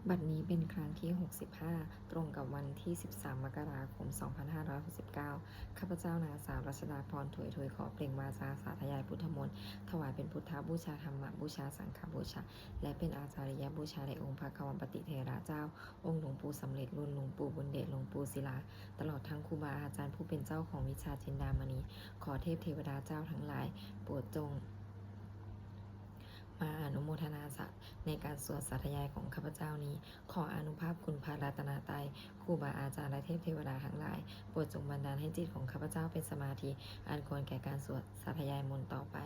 บัดนี้เป็นครั้งที่ 65 ตรงกับวันที่ 13 มกราคม 2569 ข้าพเจ้านางสาวรัชดาพร ถวย ขอเปล่งวาจาสาธยายพุทธมนต์ ถวายเป็นพุทธบูชา ธรรมบูชา สังฆบูชา และเป็นอาจาริยบูชาแด่องค์พระคัมภปฏิเถระเจ้า องค์หลวงปู่สำเร็จรุ่นหลวงปู่บุญเดช หลวงปู่ศิลา ตลอดทั้งครูบาอาจารย์ผู้เป็นเจ้าของวิชาจินดามณี ขอเทพเทวดาเจ้าทั้งหลาย โปรดจงมาอนุโมทนาสะในการสวดสาธยายของข้าพเจ้านี้ ขออนุภาพคุณพระรัตนตรัยครูบาอาจารย์และเทพเทวดาทั้งหลายโปรดจงบันดาลให้จิตของข้าพเจ้าเป็นสมาธิอันควรแก่การสวดสาธยายมนต์ต่อไป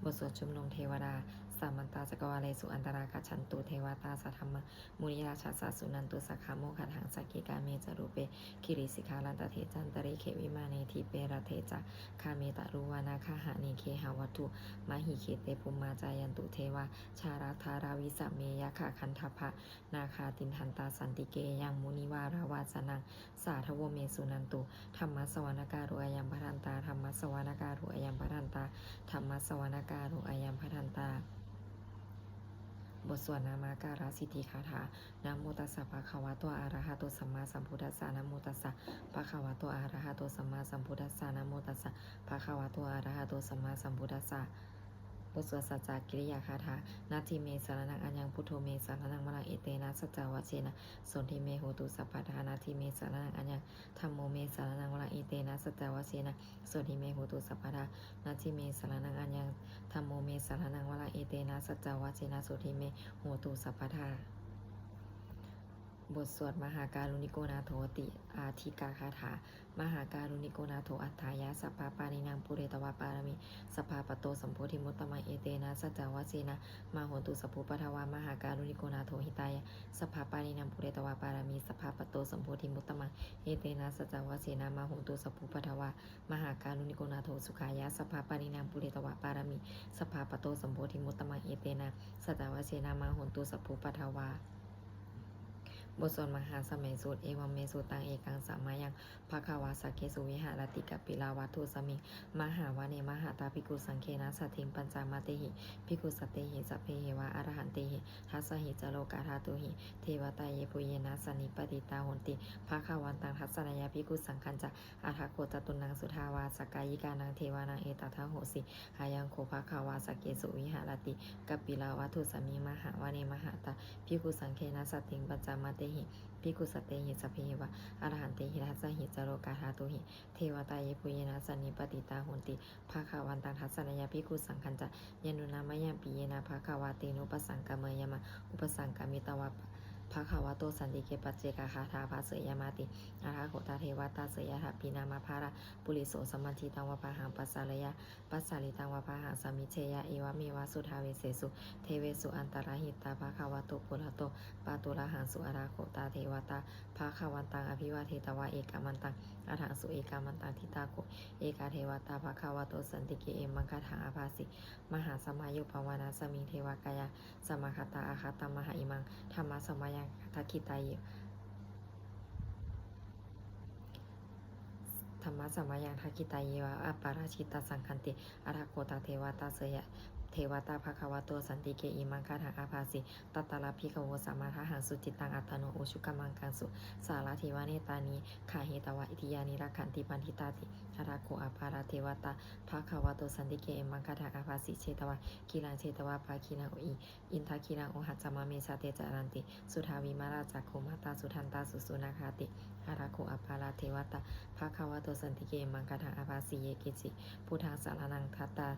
บทสวดชุมนุมเทวดาสามันตาจักวาเลสุอันตราคัจฉันตุเทวตาสัทธรรมมุนิราชาสสุนันตุสักขาโมขัดหังสักกิกาเมจรูเปคิริสิกาลันตเทจันตริเขวิมาเนทีเปรเทจะคาเมตะรุวานาคาหาเนเคหาวัตถุมาหิเคเตปุมมาจายันตุเทวาชาราธาราวิสเมยะขาคันทภะนาคาตินทันตาสันติเกยังมุนิวาราวาสนังสาทวเมสุนันตุธรรมสวรรการุอายัมพทันตาธรรมสวรรการุอายัมพทันตาธรรมสวรรการุอายัมพทันตาบทสวดนามาการาสิทธิคาถานะโมตัสสะภะคะวะโตอะระหะโตสัมมาสัมพุทธัสสะนะโมตัสสะภะคะวะโตอะระหะโตสัมมาสัมพุทธัสสะนะโมตัสสะภะคะวะโตอะระหะโตสัมมาสัมพุทธัสสะบทสวดสัจจกิริยาคาถานาทิเมสารนังอัญญังพุทโธเมสารนังมะลังเอเตนะสัจจาวะเชนะสนทิเมโหตุสัพพทานาทิเมสารนังอัญญังธัมโมเมสารนังมะลังเอเตนะสัจจาวะเชนะสนทิเมโหตุสัพพทานาทิเมสารนังอัญญังธัมโมเมสารนังมะลังเอเตนะสัจจาวะเชนะสนทิเมโหตุสัพพทาบทสวดมหาการุณิโกนาโถติอาทิกาคาถามหาการุณิโกนาโถอัฏฐายะสัพพปานินางปุเรตวาปารมิสภาปโตสัมโพธิมุตตมังเอเตนะสัจจาวะเสนะมาโหตุสัพพุปทวามหาการุณิโกนาโถหิตายะสภาปานินางปุเรตวาปารมิสภาปโตสัมโพธิมุตตมังเอเตนะสัจจาวะเสนะมาโหตุสัพพุปทวามหาการุณิโกนาโถสุขายะสภาปานินางปุเรตวาปารมิสภาปโตสัมโพธิมุตตมังเอเตนะสัจจาวะเสนะมาโหตุสัพพุปทวาบทสวดมหาสมัยสูตรเอวัมเมสุตังเอกังสัมมายังภะคะวาสักเคสุวิหารติกัปปิลาวัตถุสมิงมหาวาเนมหาตาภิกขุสังเคนะสัทธิงปัญจมาเตหิภิกขุสัตเตหิสัพเพเหวะอรหันเตหิทัสสหิจโลกาธาตุหิเทวตาเยปุเยนะสนิปติตาหนติภะคะวันตังทัสสนายาภิกขุสังคัญจะอาทาโกตตุนังสุทาวาสกายิกานังเทวานังเอตถาโหสิหายังโคภะคะวาสักเคสุวิหารติกัปปิลาวัตถุสมิงมหาวาเนมหาตาภิกขุสังเคนะสัทธิงปัญจมาเตหิภิกขุสัตเตหิสัพเพวะอรหันเตหิทัสสหิจโรกาธาตุหิเทวตาเยปุเยนะสันนิปติตาโหนติภาคาวันตังทัสสนายาภิกขุสังคัญจะยานุนามะยังปิเยนะภาคาวาเตนุปสังกามยมะอุปสังกามิตวะภาคาวะโตสันติเกปัจเจกาคาถาภาเสยมาติอาราโหตาเทวตาเสยถาปีนามาภาระปุริโสสมันทิตังวะปะหังปัสสาลยะปัสสาลิตังวะปะหังสมิเชยะเอวะเมวะสุทาเวเสสุเทเวสุอันตรหิตาภาคาวะโตปุระโตปาตุระหังสุอาราโคตาเทวตาภาคาวันตังอภิวาเทตวะเอกามันตังอาถังสุเอกามันตังทิตาโกเอกาเทวตาภาคาวะโตสันติเกเอมังคถังอาภาสิมหาสมายุปวานาสมิงเทวกายะสมาคตาอาคาตมหาอิมังธรรมะสมายังทักขิตายธรรมะสมายังทักขิตายเยวะอัปปาราชิตาสังคันติอาราโคตาเทวตาเสยะเทวตาภควโตสันติเกอิมังคาถังอาภาสิตัตตาลาภิกขโวสัมมาทหังสุจิตังอัตโนโอชุกมังกังสุสาราธิวาเนตานิขาเหตวะอิทิยานิรักขันติปันทิตาติอาราโคอาภาราเทวตาภควโตสันติเกอิมังคาถังอาภาสิเชตวะกีรังเชตวะภาคีนังโออิอินทาคีนังโอหัจจมาเมสาเตจารันติสุทาวิมาราจักโคมาตาสุทันตาสุสุนาคาติอาราโคอาภาราเทวตาภควโตสันติเกอิมังคาถังอาภาสิเยกิจิพุทธังสารนังทัตตา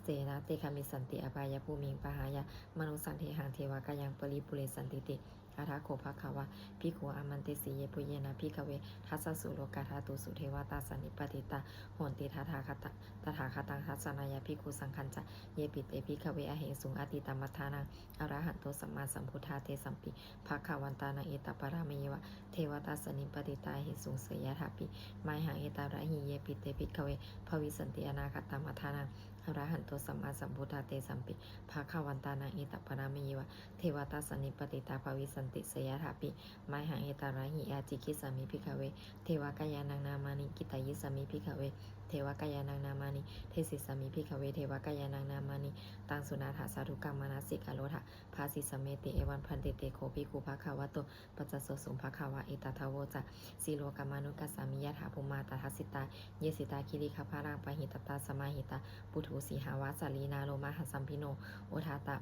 เสนะเตคามิสันติอภายภูมิงปหายะมนุสันเทหังเทวกายังปริปุเรสันติติอาทาโขภะคะวะภิกขุอามันติสีเยปุเยนะภิกขเวทัสสสุโลกาธาตุสุเทวตาสันนิปติตาโหนติทาทาคตะตถาคตังทัสสนายาภิกขุสังคัญจะเยปิเตภิกขเวอเหสุงอติตมัทธานังอรหันโตสัมมาสัมพุทธาเตสัมปิภะคะวันตานังเอตปารามีวะเทวตาสันนิปติตาเหสุงเสยถาปิไมหังเอตาระหิเยปิเตภิกขเวภวิสันติอนาคตมัทธานังอรหันโตสัมมาสัมพุทธาเตสัมปิภะคะวันตานังเอตปารามีวะเทวตาสันนิปติตาภวิสัน นติสยถาปิไมหังเอตาราหิอาจิคิสามิภิกขเวเทวกายานังนามานิกิตายิสามิภิกขเวเทวกายานังนามานิเทศิสามิภิกขเวเทวกายานังนามานิตังสุนาถาสาธุกรรมนาสิกาโลทะภาสิสเมติเอวันพันติเตโคภิกขุภควโตปัจจโสสุภควะเอตทาวโวจะสีโลกามานุกัสสามิยถาภูมาตทัสสิตาเยสิตาคิริคพารังปะหิตตาสมาหิตาปุถุสีหาวาสาลีนาโลมาหัสสัมพิโนโอทาตะ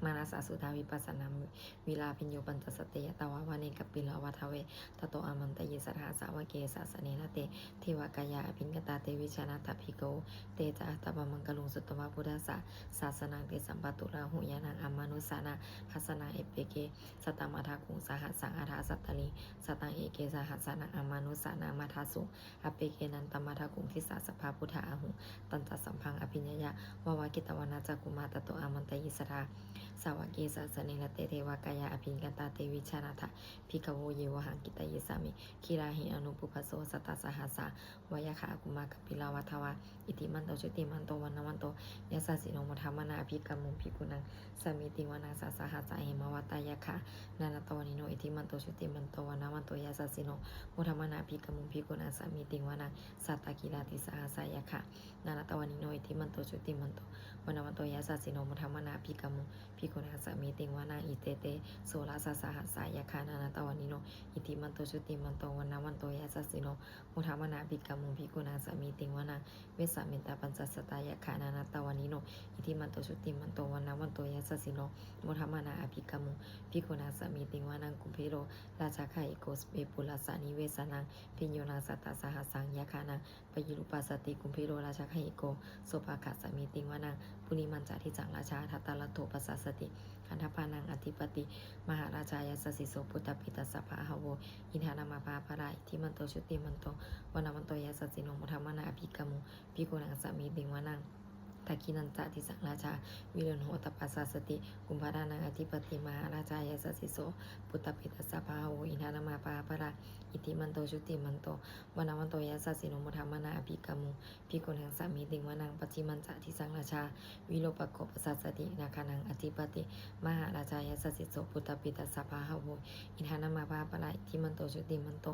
มานาสาสุทาวิปัสสนาวิลาพิญโยปัญจสติยตาวาวานิกัปปิลวัทเวตโตอามันตยิสทาสาวเกสาสเนนะเตเทวกายาอภิญญตาเตวิชนาทัพพิโกเตจาตบมังกลุงสุตวะพุทธสะศาสนังเตสัมปตุราหุยานังอมานุสานาทัสนาเอเปเกสตัมมาทาคุงสหัสสังอาทาสัตตลีสตังเอเกสหัสสนังอมานุสานามาทาสุอเปเกนันตมาทาคุงทิสาสภาพุทธาหุตันตสัมพังอภิญญยะวาวากิตวนาจักุมาตโตอามันตยิสทาสาวเกสาสเนนะเตเทวกายาอภิญญตาเตวิชนาทะพิกโวเยวหังกิตยิสามิคีราหิอนุปุปโสสตัสสหัสสาวายคากุมากัปปิลาวัทวาอิติมันโตชุติมันโตวันนวันโตยัสสสิโนมุทัมมนาภิกมุมภิกุนังสมิติวนาสสหัสสะเหมวัตายะคะนานาตวนิโนอิติมันโตชุติมันโตวันนวันโตยัสสสิโนมุทัมมนาภิกมุมภิกุนังสมิติวนาสัตตกิลาติสหัสสายะคะนานาตวนิโนอิติมันโตชุติมันโตวันนวันโตยัสสสิโนมุทัมมนาภิกมุมภิกุนังสมิติวนาอิเตเตโสลาสสหัสสายะคะนานาตวนิโนอิติมันโตชุติมันโตวันนวันโตยัสสสิโนมุทัมมนาภิกมุมภิกุนังสมิติวนาเวสามิตาปัญจสตายะคะนานาตวนิโนอิติมันโตชุติมันโตวันนวันโตยัสสสิโนมุทัมมนาอภิกมุมภิกุนังสมิติวนากุมพิโรราชาไคโกสเปปุลาสานิเวสนังพิญโยนังสัตตสหัสสังยะคะนังปยิรุปัสสติกุมพิโรราชาไคโกโสภาคัสสมิติวนาปุณิมันจาทิจังราชาทัตตละโทปัสสสติคันธปานังอธิปติมหาราชายาสสิโสปุตตปิตัสสะภาหโวอินทานามาภาภราอิทิมันโตชุติมันโตวันนวันโตยัสสสิโนมุทัมมนาอภิกมุภิกุนังสมิติวนาตะกินันจาติสังราชาวิรุณโหตปัสสสติกุมภารานังอธิปติมหาราชายาสสิโสปุตตปิตัสสะภาหโวอินทานามาภาภราอิทิมันโตชุติมันโตวันนวันโตยัสสสิโนมุทัมมนาอภิกมุภิกุนังสมิติวนาปัจจิมันจาติสังราชาวิโลปโกปัสสสตินาคานังอธิปติมหาราชายาสสิโสปุตตปิตัสสะภาหโวอินทานามาภาภราอิทิมันโตชุติมันโต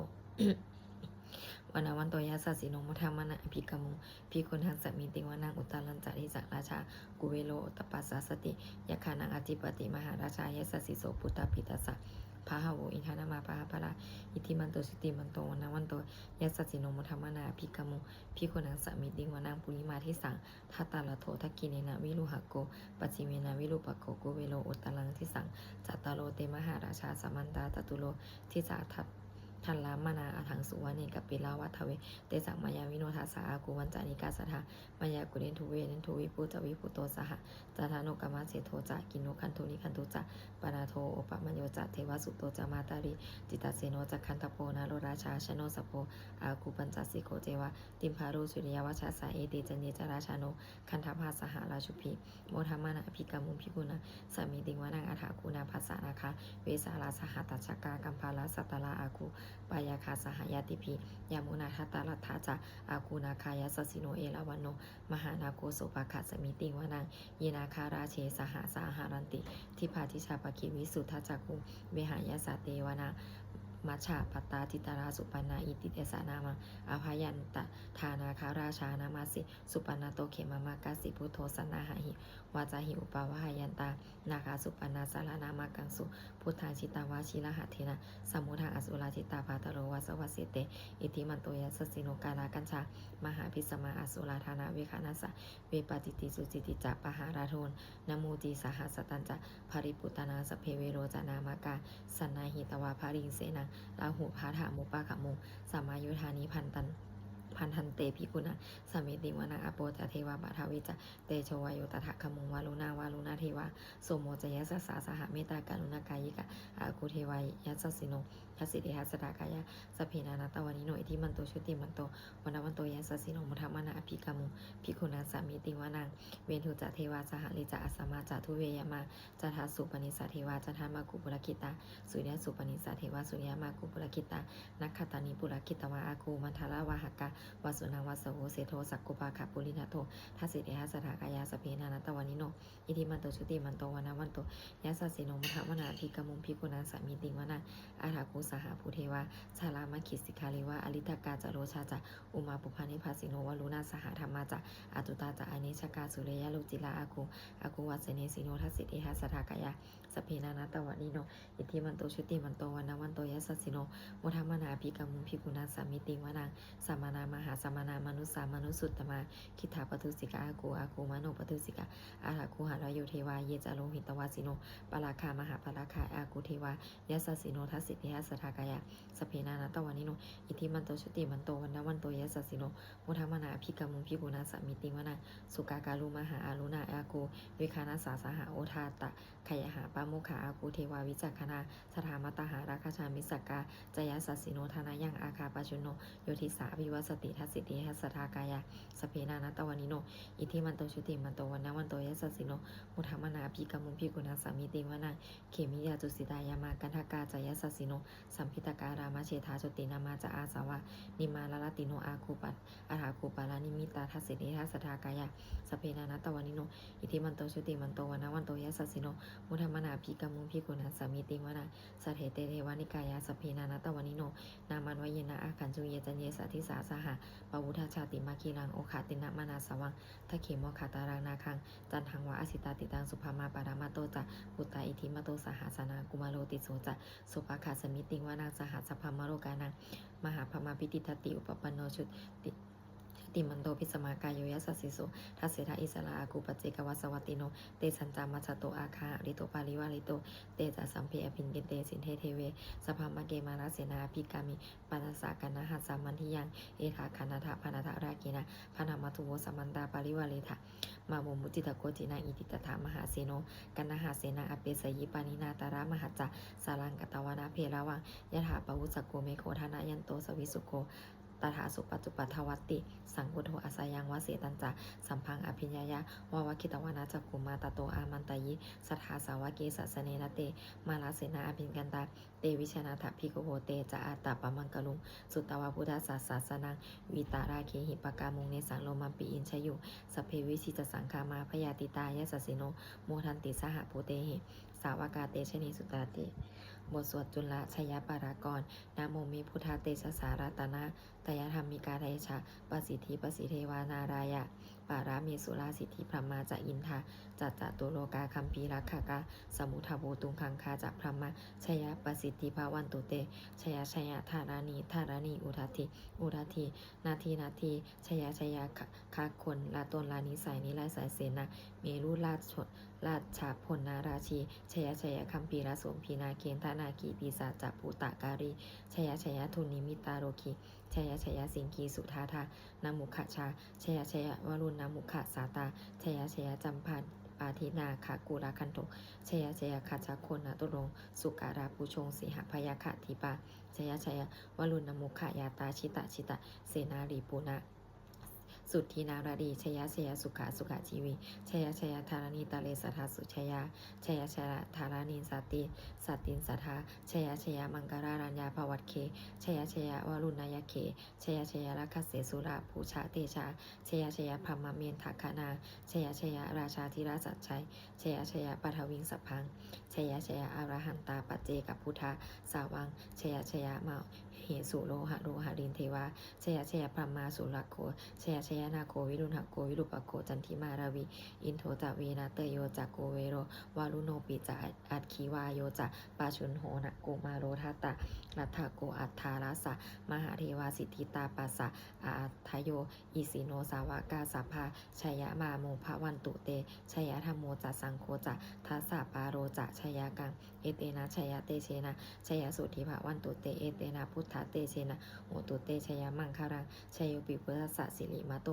วันนวันโตยัสสสิโนมุทัมมนาอภิกมุภิกุนังสมิติวนาอุตตรัญจาริสังราชากุเวโลตปัสสสติยะคานังอธิปติมหาราชายัสสสิโสปุตตปิตัสสะภาหโวอินทานามาภาภราอิทิมันโตชุติมันโตวันนวันโตยัสสสิโนมุทัมมนาอภิกมุภิกุนังสมิติวนาปุริมาทิสังทัตตาละโททักกิเนนะวิรุหโกปัจจิเมนะวิรุปโกกุเวโลอุตตรังทิสังจัตตาโลเตมหาราชาสมันตาตตุโลทิสาทัพทันลามานาอาถังสุวรรณกับปิลาวัทเวเตสังมายาวิโนทัสสาอากูวันจานิกาสถามายากุเรนทุเวเนนทุวิปุจวิปุโตสหจาธานุกรรมเสโทจะกินโนคันโทนิคันตุจะปนาโทโอปะมัญโยจะเทวสุโตจะมาตาริจิตาเสโนจะคันตโพนาโรราชาชโนสโพอากูปัญจสิโกเจวะติมพารุสุริยวัชสาเอเตจันเยจราชาโนคันทภาสหราชุพีโมธรรมานาภิกามุภิกุณาสามีติงวานังอาถากูนาภัสสานาคาเวสาลาสหตัชกากัมพาลาสัตตลาอากูปายาคาสหายาติพียามุนาทัตตาลัทธาจะอากูนาคายาสสิโนเอลาวันโนมหานาโกโสภาคาสมิติงวานังยีนาคาราเชสหาสาหารันติทิพาทิชาปกิวิสุทธจักคุเวหายาสาเตวนามัชฌาปตาจิตาราสุปันนาอิติเตสานามังอาภายันตะทานาคาราชานามาสิสุปันนาโตเขมามากาสิพุทโธสันนาหาหิวาจาหิอุปาวหายันตานาคาสุปันนาสารนามากังสุพุทธาชิตาวาชิระหัตเทนะสมุทาอสุราชิตาภาตโรวาสวัสสิเตอิทิมันโตยัสสิโนกาลากัญชามหาพิสมาอสุราธานาเวคานัสสะเวปติติสุจิติจะปหาราโทนนโมจีสหัสตันจะภริปุตนาสเพเวโรจานามากาสันนาหิตวาภาริงเสนังลาหูพาถามุปะขะมุสามายุธานิพันทันเตภิกุณะสมิติวนาอโปจเทวาบาทาวิจเตโชวายโยตถะขมุงวาลุนาเทวาโสโมจยัสสาสหเมตตากาลุณากายิกะอากุเทวายัสสิโนทัสสิเดหัสดากายะสเพนานาตวานิโนอิทิมันโตชุติมันโตวันวันโตยัสสิโนมุทัมมนาอภิกามุภิกุณะสมิติวนาเวนทุจเทวาสหลิจอัสสมาจทุเวยมาจทาสุปนิสาเทวาจทามากุปุรคิตาสุริยสุปนิสาเทวาสุริยมากุปุรคิตานักขตานิปุรคิตวาอากูมันทาราวาหกา วัสสุนังวัสสโวเสโทสักกุปาคะปุรินาโททัสสิเดหะสถากายาสเพนานัตตวานิโนอิทิมันโตชุติมันโตวนาวันโตยัสสะสิโนมุทะวนาภิกมุมภิกุณังสามีติวนาอาถาคุสหภูเทวาชาลามขิสิกาลิวาอลิตากาจโรชาจะอุมาปุพานิภาสิโนวลุนาสหธรรมาจะอตุตาจะอเนชกาสุเรยะโลจิลาอากูวัสเสเนสิโนทัสสิเดหะสถากายาสเพนานัตตวานิโนอิทิมันโตชุติมันโตวนาวันโตยัสสะสิโนมุทะมนาภิกมุมภิกุณังสามีติวนาสัมมานามหาสัมมานามนุสามนุสุตตมาคิถาปทุสิกาอากูมโนปทุสิกาอาถาคูหารายโยเทวาเยจาโลหิตวาสิโนปราคามหาปราคาอากูเทวายัสสะสิโนทัสสิเดหะสถากายาสเพนานัตตวานิโนอิทิมันโตชุติมันโตวันโตยัสสะสิโนมุทะมนาภิกมุมภิกุณังสามีติวนาสุกากาลุมหาอารุณาอากูวิคานาสาสหาโอทาตะขยหาปาโมขาอากูเทวาวิจักขณาสถามตหาราคาชามิสกาจยัสสะสิโนธานายังอาคาปชุโนโยทิสาภิวัสติทัสสิเดหะสถากายาสเพนานัตตวานิโนอิทิมันโตชุติมันโตวันโตยัสสะสิโนมุทะมนาภิกมุมภิกุณังสามีติวนาเขมิยาจุสิตายามากันทกาจยัสสะสิโนสัมพิตการามเชธาจตินามาจะอาสาวะนิมาลลติโนอาคูปัตอาถาคูปาลานิมิตาทัสสิเดหะสถากายาสเพนานัตตวานิโนอิทิมันโตชุติมันโตวันโตยัสสะสิโนมุทะมนาภิกมุมภิกุณังสามีติวนาสัทเหเตเทวานิกายาสเพนานัตตวานิโนนามันวเยนะอาคันจุเยจันเยสัทธิสาสหะปวุทธชาติมาคีรังโอคาตินะมานาสวังทะเขมคาตารังนาคังจันทังวะอสิตาติตังสุภามาปารามาโตจะปุตตาอิทิมาโตสหาสนากุมาโลติโสจะสุภาคาสมิติงวานาสหสัพพมโรกานังมหาพมาปิติทติอุปปันโนชุติติมันโตพิสมากายโยยัสสสิโสทัสเสทะอิสระอากูปัจเจกวัสวัตติโนเตสันจามัชโตอาคาริโตปาริวาริโตเตจะสัมเพอภินเกเตสินเทเทเวสภามะเกมาราเสนาภิกามิปานาสากันนะหัสสามันทิยังเอถาคานาถาพานาถารากินะพานามัตุโวสมันตาปาริวาเลถะมาโมมุจิตโกจินาอิติตถามหาเสโนกันนะหาเสนาอเปสยิปานินาตารามหัจจะสารังกตวนาเพระวังยะถาปวุสโกเมโคทานายันโตสวิสุโกตถาสุปัจจุปัทวัตติสังกุโทอาสายังวเสตันจาสัมพังอภิญญายะวาวคิตวานาจักขุมาตโตอามันตยิสัทธาสาวเกสัสเนนเตมาลาเสนาอภิญกันตาเตวิชนาถภิกโหเตจะอาตาปมังกลุงสุตตวาพุทธศาสนังวิตาราเคหิปกามุงเนสังโลมัมปิอินชยุสเพวิชิตสังคามาพยาติตายะสสิโนโมทันติสหภูเตหิสาวกาเตชนีสุตาเตบทสวดจุลชยปารากรนาโมมิพุทธาเตชะสาราตนะตยธรรมิกาไทชะปสิทธิปสิเทวานารายะปารามีสุราสิทธิพรหมาจะอินทาจัตตุโลกาคัมภีรักขกาสมุทาโวตุงคังคาจะพรหมาชยปสิทธิภาวันตุเตชยธารานีอุทัทีนาทีชยคาคนลาตนลานิสัยนิลายสายเสนาเมรุราชาพลนาราชีชยคัมภีรสมพีนาเคนธนาคีปีศาจปูตาการีชยทุนิมิตาโรคีชยสิงคีสุธาธานามุขชาชยวรุณนามุขสาตาชยจำพันปาทินาคากุราคันโตชยคาชาคนนาตุรงสุการาภูชงสีหพยาคทิปาชยวรุณนามุขยาตาชิตะเสนารีปุณะสุทธินาราดีชยสุขาชีวีชยธารณีตาเลสัทธาสุชยธารณีสัตตินสัทธาชยมังการารัญญาภวัตเคชยวรุณายเคชยรัคเสสุราภูชาเตชาชยพมเมนทาคานาชยราชาธิราชชัยชยปัทวิงสัพพังชยอรหันตาปัจเจกับพุทธาสาวังชยมาเหสุโลหะรินเทวาชยพรหมาสุรโคชยนาโควิรุณหโกวิรุปโกจันทิมาราวีอินโทจาเวนาเตโยจักโกเวโรวารุโนปิจาอัตคีวาโยจะปาชุนโหนะโกมาโรทัตตะรัฐโกอัฏฐาราสะมหาเทวาสิทธิตาปัสสะอาทโยอิสิโนสาวกาสัพพาชยมาโมภวันตุเตชยธรรมโมจะสังโฆจะทัสสะปาโรจะชยกังเอเตนะชยเตเชนะชยสุทธิภวันตุเตเอเตนะพุทธเตเชนะโหตุเตชยมังคารังชยปิพุทธะสิริมาโต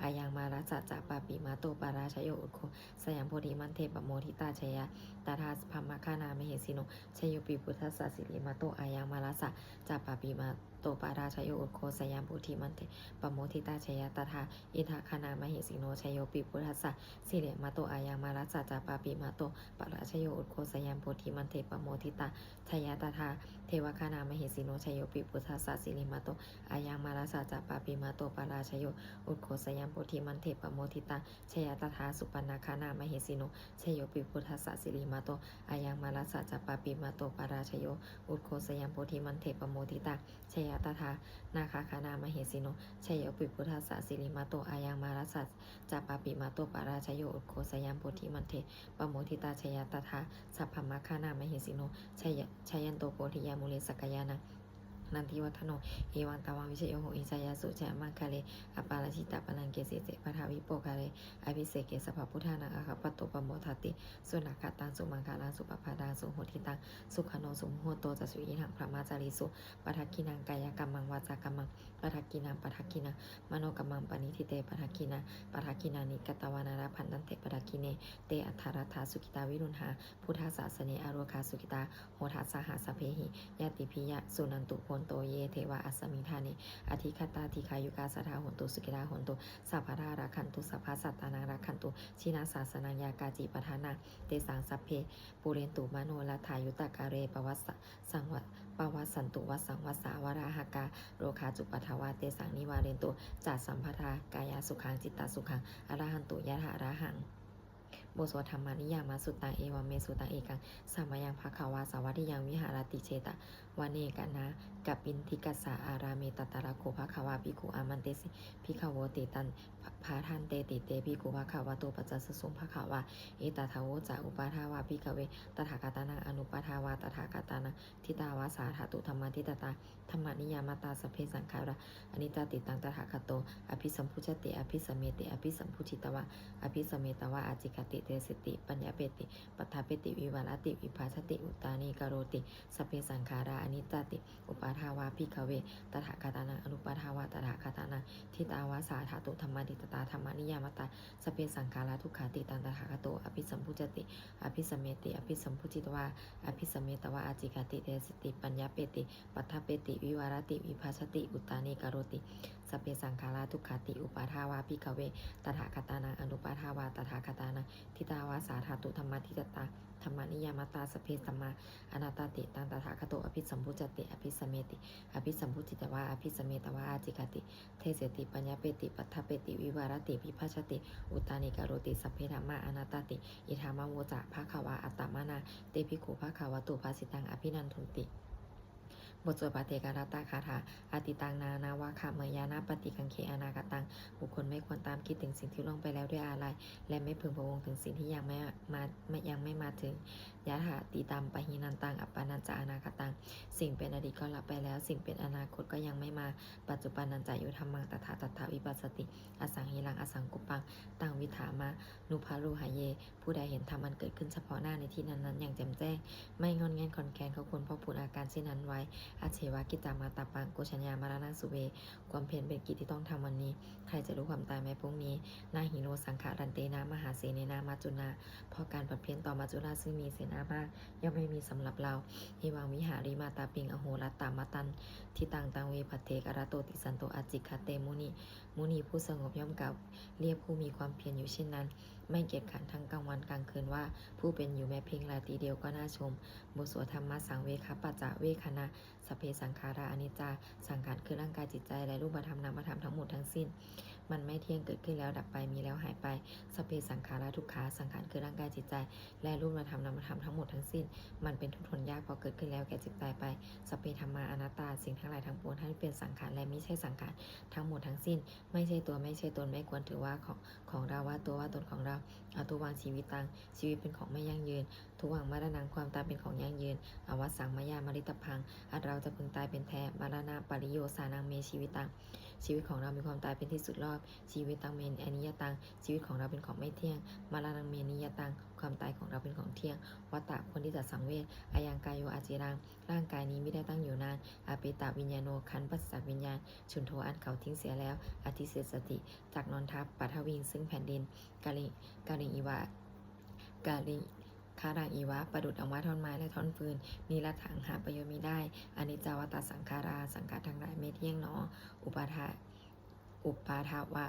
อายังมาราจะปาปิมาโตปาราชโยอุโคสยามโพธิมันเทปโมทิตาชยตาทาพัมมคานามเหสิโนชยปิพุทธะสิริมาโตอายังมาราจะปาปิมา โตปาราชโยอุโคสยามปุถิมันเตปโมทิตาชยตถาอิทาคานามหิสิโนชโยปิปุทัสสะสิเลมาโตอายังมารัสสะจาปาปิมาโตปาราชโยอุโคสยามปุถิมันเตปโมทิตาชยตถาเทวคานามหิสิโนชโยปิปุทัสสะสิเลมาโตอายังมารัสสะจาปาปิมาโตปาราชโยอุโคสยามปุถิมันเตปโมทิตาชยตถาสุปนนาคานามหิสิโนชโยปิปุทัสสะสิเลมาโตอายังมารัสสะจาปาปิมาโตปาราชโยอุโคสยามปุถิมันเตปโมทิตาชยตถานาคาคานามหิสิโนชโยปิปุทัสสะสิริมาโตอายังมารัสสะจาปาปิมาโตปาราชโยอุโคสยามโพธิมันเทปโมทิตาชยตถาสัพพมะคานามหิสิโนชยันโตโพธิยามุเลสกยานะนันทิวัฒโนเอวังตวังวิเชโยโหอิสายาสุจามังคาเลอปาราชิตาปนังเกเสเสปะทาวิโปกาเลอภิเสเกสัพพพุทธานังอะคะปะโตปโมทัตติสุนักขตังสุมังคาลังสุปปาดังสุโหติตังสุขโนสุโหโตจะสุยิหังพระมาจาริสุปทักกินังกายกรรมังวาจากรรมังปทักกินังปทักกินังมโนกรรมังปณิทิเตปทักกินังปทักกินานิกตวานาราพันตันเตปทักกิเนเตอัทธารัฐาสุกิตาวิรุณหาพุทธศาสเนอโรคาสุกิตาโหทัสสหสเพหิยติพิยะสุนันตุโพนโตเยเทวะอัสสมิทานิอธิคตาธิคายุกาสทาหนตุสุกิตาหนตุสัพพะราราคันตุสัพพะสัตตานาราคันตุชินาศาสนังยากาจิปทานาเตสังสัพเพปุเรนตุมโนลทายุตกาเรปวัสสะสังวะปวัสสันตุวัสสังวัสสาวราหกาโรคาจุปทาวาเตสังนิวาเรนตุจัดสัมภทากายาสุขังจิตตาสุขังอรหันตุยะถาระหังโบสถธรรมานิยามาสุตังเอวเมสุตังเอกังสัมมายังภควาสาวัติยังวิหารติเชตะวเนกนะกัปปินทิกัสสะอาราเมตตาระโคภควาภิกขุอามันเตสิภิกขโวเตตันพาทันเตติเตภิกขุภควาโตปัจจสสุงภควาเอตทาวโวจะอุปาทาวาภิกขเวตถาคตานังอนุปาทาวาตถาคตานังทิตาวาสาธาตุธรรมทิตตาธรรมนิยามตาสเพสังขาระอนิจจติตังตถาคโตอภิสัมพุชติอภิสเมติอภิสัมพุชิตวะอภิสเมตวะอาจิกติเตสติปัญญาเปติปัฏฐาเปติวิวารติวิภาชติอุตานีกโรติสเพสังขาราอนิจจติอุปาทาวาภิกขเวตถาคตานังอนุปาทาวาตถาคตานังทิตาวาสาธาตุธรรมติตตาธรรมนิยามตาสเพสังขาราทุกขาติตังตถาคโตอภิสัมพุชติอภิสเมติอภิสัมพุจิตวะอภิสเมตวะอาจิกติเตสติปัญญาเปติปัฏฐาเปติวิวารติวิภาชติอุตานีกโรติสเพสังขาราทุกขาติอุปาทาวาภิกขเวตถาคตานังอนุปาทาวาตถาคตานังทิตาวาสาธาตุธรรมทิตตาธรรมนิยามตาสเพสัมมาอนาตติตังตถาคโตอภิสัมพุจติอภิสเมติอภิสัมพุจิตวะอภิสเมตวะอาจิกติเทเสติปัญญาเปติปัฏฐเปติวิวารติวิภาชติอุตานิกโรติสัพเพธรรมาอนาตติอิธามะโวจะภควาอัตตมานาเตภิกขุภควตุภาสิตังอภินันทุนติบทสวดปาเทการตาคาถาอาติตังนานาวาคาเมยานาปฏิกังเคอนาคตังบุคคลไม่ควรตามคิดถึงสิ่งที่ล่วงไปแล้วด้วยอาลัยและไม่พึงพะวงถึงสิ่งที่ยังไม่มาถึงยะถาติตัมปะหินันตังอัปปานันจะอนาคตังสิ่งเป็นอดีตก็ลับไปแล้วสิ่งเป็นอนาคตก็ยังไม่มาปัจจุบันนันจะยุธรรมังตถาตถาวิปัสสติอสังหิรังอสังกุปังตังวิถามานุภารูหายเยผู้ใดเห็นธรรมมันเกิดขึ้นเฉพาะหน้าในที่นั้นๆอย่างแจ่มแจ้งไม่งอนแงนคอนแคนเขาควรพอพูดอาการเช่นนั้นไว้อาเชวะกิจามาตาปังโกชัญญามารณะสุเวความเพียรเป็นกิจที่ต้องทำวันนี้ใครจะรู้ความตายไหมพรุ่งนี้นาหิโนสังขารันเตนามหาเสเนนามาจุนาเพราะการผัดเพี้ยนต่อมาจุราซึ่งมีเสนามากย่อมไม่มีสำหรับเราเอวังวิหาริมาตาปิงอโหรัตตามาตันทิตังตังเวผัตเทกรโตติสันโตอจิคาเตมุนีผู้สงบย่อมกับเรียกผู้มีความเพียรอยู่เช่นนั้นไม่เกียจขันทั้งกลางวันกลางคืนว่าผู้เป็นอยู่แม้เพียงราตรีเดียวก็น่าชมบทสวดธรรมะสังเวคปัจจะเวคณะสเพสังขาราอนิจจาสังขารคือร่างกายจิตใจและรูปธรรมนามธรรมทั้งหมดทั้งสิ้นมันไม่เที่ยงเกิดขึ้นแล้วดับไปมีแล้วหายไปสเพสังขาราทุกขาสังขารคือร่างกายจิตใจและรูปธรรมนามธรรมทั้งหมดทั้งสิ้นมันเป็นทุกข์ทนยากพอเกิดขึ้นแล้วแก่จิตตายไปสเพธรรมาอนัตตาสิ่งทั้งหลายทั้งปวงทั้งเป็นสังขารและไม่ใช่สังขารทั้งหมดทั้งสิ้นไม่ใช่ตัวไม่ใช่ตนไม่ควรถือว่าของเราว่าตัวว่าตนของเราเอาตัววางชีวิตตังชีวิตเป็นของไม่ยั่งยืนทุกวังมรณะความตายเป็นของยั่งยืนอวสังมายามริตพังอันเราจะพึงตายเป็นแท้มรณะปริโยสานังเมชีวิตตังชีวิตของเรามีความตายเป็นที่สุดรอบชีวิตตังเมนอนิยตังชีวิตของเราเป็นของไม่เที่ยงมรณะเมนิยตังความตายของเราเป็นของเที่ยงวัตตะคนที่จะสังเวชอายังกายโยอาจิรังร่างกายนี้ไม่ได้ตั้งอยู่นานอาเปตาวิญญาโนขันธ์ปัสสะวิญญาณชุนโทอันเขาทิ้งเสียแล้วอธิเสสติจากนอนทับปัทวิงซึ่งแผ่นดินกาลิอีวากาลิ คารังอีวะประดุจดังว่าท่อนไม้และท่อนฟืนมีละถังหาประโยชน์มิได้อนิจจาวตาสังขาราสังขารทั้งหลายไม่เที่ยงหนออุปาทาวา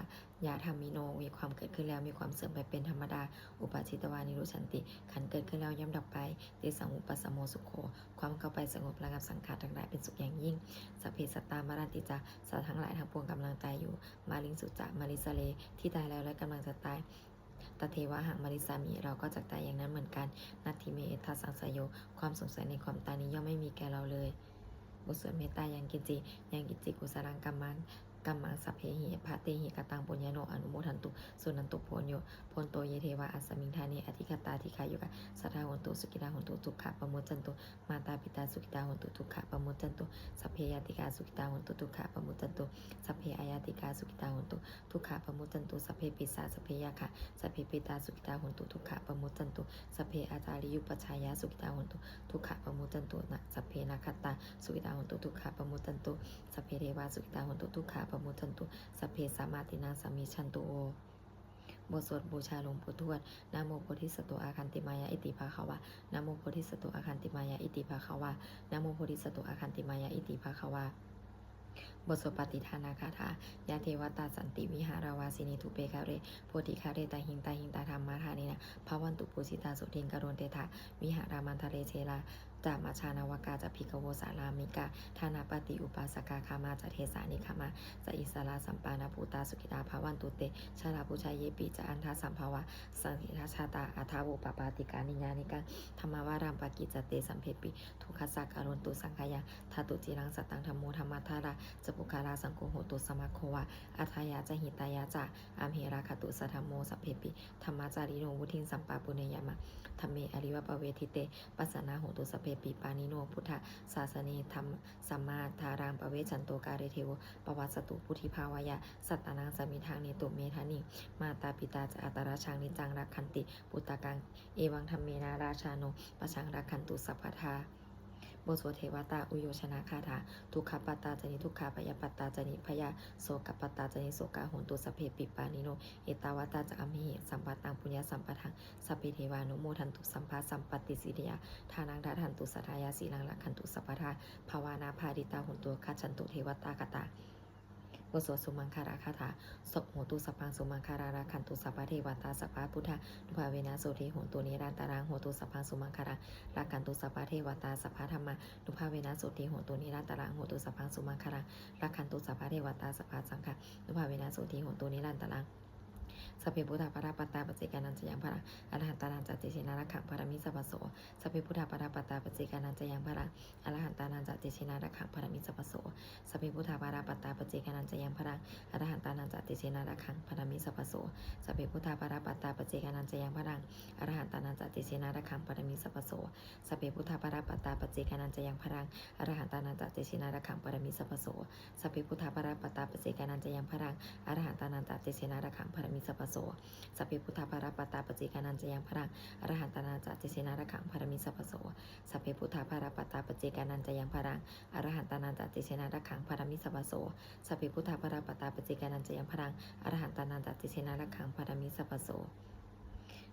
ยาธรรมิโนมีความเกิดขึ้นแล้วมีความเสื่อมไปเป็นธรรมดาอุปาชิตวานิรุชันติขันเกิดขึ้นแล้วย่อมดับไปเตสังอุปสมโมสุโขความเข้าไปสงบระงับสังขารทั้งหลายเป็นสุขอย่างยิ่งสัพเพสัตตามรันติจาสัตว์ทั้งหลายทั้งปวงกำลังตายอยู่มาลิงสุจามาริสเลที่ตายแล้วและกำลังจะตายตเทวะหังมาริสามีเราก็จะตายอย่างนั้นเหมือนกันนัตถิเมเอทัสสังสยโยความสงสัยในความตายนี้ย่อมไม่มีแก่เราเลยบทสวดเมตตายังกิจิกุสรังกัมมังสัพเพหิภาเตหิกตังปุญญโนอนุโมทันตุสุนันตุโพนโยพลโตเยเทวะอัสมิงธานีอธิคตาธิคายุกะสัทธาหนตุสุกิตาหนตุทุกขะปะโมจันตุมาตาปิตาสุกิตาหนตุทุกขะปะโมจันตุสัพเพยติกาสุกิตาหนตุทุกขะปะโมจันตุสัพเพอายาติกาสุกิตาหนตุทุกขะปะโมจันตุสัพเพปิสาสัพเพยะคะสัพเพปิตาสุกิตาหนตุทุกขะปะโมจันตุสัพเพอาจาริยุปชายาสุกิตาหนตุทุกขะปะโมจันตุนะสัพเพนาคัตตาสุกิตาหนตุทุกขะปะโมจันตุสัพเพเทวาสุกิตาหนตุทุกขะปะโมจันตุสัพเพสามาตินาสามิชันตุโอบทสวดบูชาหลวงปู่ทวดนะโมโพธิสัตว์อาคันติมายาอิติภาคะวะนะโมโพธิสัตว์อาคันติมายาอิติภาคะวะนะโมโพธิสัตว์อาคันติมายาอิติภาคะวะบทสวดปฏิทานาคาถายาเทวตาสันติวิหาราวาสินีทุเปคาเรโพธิคาเรตาหิงตาธรรมาธานินะภาวันตุปุสิตาสุทิงกโรนเตถาวิหารามันทะเลเชลาจามาชานาวกาจะพิกโวสารามิกาธานาปฏิอุปาสกาคามาจะเทสานิคามาจะอิสราสัมปานาภูตาสุกิตาภาวันตุเตชาลาปุชายเยปิจะอันทาสัมภาวะสังหิราชาตาอาทาวุปปาติกานิญานิกาธรรมวารามปากิจเตสัมเพปิทุกขสักการนตุสังขยาทาตุจิรังสตังธรรมโมธรรมทาราจะปุคาราสังโฆโหตุสมาโควะอัทายาจะหิตายาจะอามเหราคตุสัทธโมสัพเพปิธรรมาจาริโนวุทิงสัมปาปุเนยามะธรรมเมอริวปเวทิเตปัสสนาโหตุสัพเพปิปานิโนพุทธศาสเนธรรมสัมมาทารามปเวชันโตกาเรเทวปวัสตุพุทธิภาวายะสัตตานังสมิทางเนตุเมธานิมาตาปิตาจะอัตราชังนิจังรักขันติปุตตะกังเอวังธรรมเมนาราชาโนปชังรักขันตุสัพพทาบทสวดเทวตาอุโยชนะคาถาทุกขปัตตาจนิทุกขาพยาปัตตาจนิพยาโสกปัตตาจนิโสกาโหนตุสัพเพปิปานิโนเอตาวตาจะอัมหิสัมปัตตังปุญญาสัมปทังสัพเพเทวานุโมทันตุสัมภาสัมปติสิริยาทานังดาทันตุสัทธายาสีลังลักขันตุสัพพทาภาวนาภาดิตาโหนตุคัจฉันตุเทวตากตาบทสวดสุมังคาราคาถาศพโหตุสัพพังสุมังคาราราคันตุสัพพะเทวตาสัพพะพุทธานุภาเวนะโสเทโหตุนิรันตารังโหตุสัพพังสุมังคาราราคันตุสัพพะเทวตาสัพพะธรรมานุภาเวนะโสเทโหตุนิรันตารังโหตุสัพพังสุมังคาราราคันตุสัพพะเทวตาสัพพะสังฆานุภาเวนะโสเทโหตุนิรันตารังสัพเพพุทธาปาราปัตตาปเจกานันจะยังพระอรหันตานันจะเจชินารักขังพารมิสัพพโสสัพเพพุทธาปาราปัตตาปเจกานันจะยังพระอรหันตานันจะเจชินารักขังพารมิสัพพโสสัพเพพุทธาปาราปัตตาปเจกานันจะยังพระอรหันตานันจะเจชินารักขังพารมิสัพพโสสัพเพพุทธาปาราปัตตาปเจกานันจะยังพระอรหันตานันจะเจชินารักขังพารมิสัพพโสสัพเพพุทธาปาราปัตตาปเจกานันจะยังพระอรหันตานันจะเจชินารักขังพารมิสัพพโสสัพเพพุทธาปาราปัตตาปเจกานันจะยังพระอรหันตานันจะเจชินารักขังพารมิสัพพโสสัพเพพุทธาปาราปัตตาปเจกานันจะยังพระอรหันตานันจะเจชินารักขังพารมิสัพพโสสัพเพพุทธาปาราปัตตาปเจกานันจะยังพระอรหันตานันจะเจชินารักขังพารมิสัพพโสสัพเพพุทธาปาราปัตตาปเจกานันจะยังพระอรหันตานันจะเจชินารักขังพารมิสัพพโส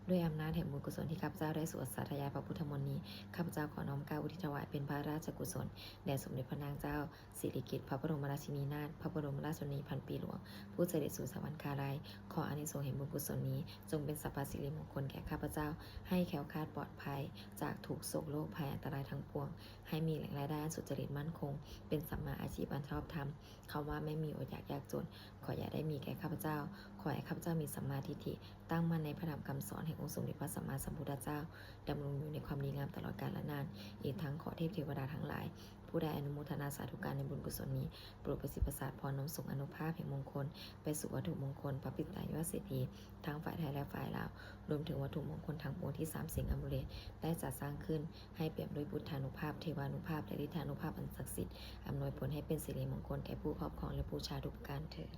ด้วยอำนาจแห่งบุญกุศลที่ข้าพเจ้าได้สวดสาธยายพระพุทธมนต์นี้ข้าพเจ้าขอน้อมกล่าวอุทิศถวายเป็นพระราชกุศลแด่สมเด็จพระนางเจ้าสิริกิติ์พระบรมราชินีนาถพระบรมราชชนนีพันปีหลวงผู้เสด็จสู่สวรรคาลัยขออานิสงส์แห่งบุญกุศลนี้จงเป็นสัพพสิริมงคลแก่ข้าพเจ้าให้แคล้วคลาดปลอดภัยจากถูกโศกโรคภัยอันตรายทั้งปวงให้มีแหล่งรายได้สุจริตมั่นคงเป็นสัมมาอาชีพอันชอบธรรมคำว่าไม่มีอดอยากยากจนขออย่าได้มีแก่ข้าพเจ้าขอให้ข้าพเจ้ามีสัมมาทิฏฐิตั้งมั่นในพระธรรมคำสอนแห่งองค์สมเด็จพระสัมมาสัมพุทธเจ้าดำรงอยู่ในความดีงามตลอดกาลและนานอีกทั้งขอเทพเทวดาทั้งหลายผู้ได้อนุโมทนาสาธุการในบุญกุศลนี้โปรดประสิทธิประสาทพรน้อมส่งอนุภาพแห่งมงคลไปสู่วัตถุมงคลพระปิตายอดเศรษฐีทั้งฝ่ายไทยและฝ่ายลาวรวมถึงวัตถุมงคลทั้งปวงที่3สิ่งอมุเลตได้จัดสร้างขึ้นให้เปี่ยมด้วยพุทธานุภาพเทวานุภาพและฤทธานุภาพอันศักดิ์สิทธิ์อำนวยผลให้เป็นสิริมงคลแก่ผู้ครอบครองและผู้ชาทุกการเถิด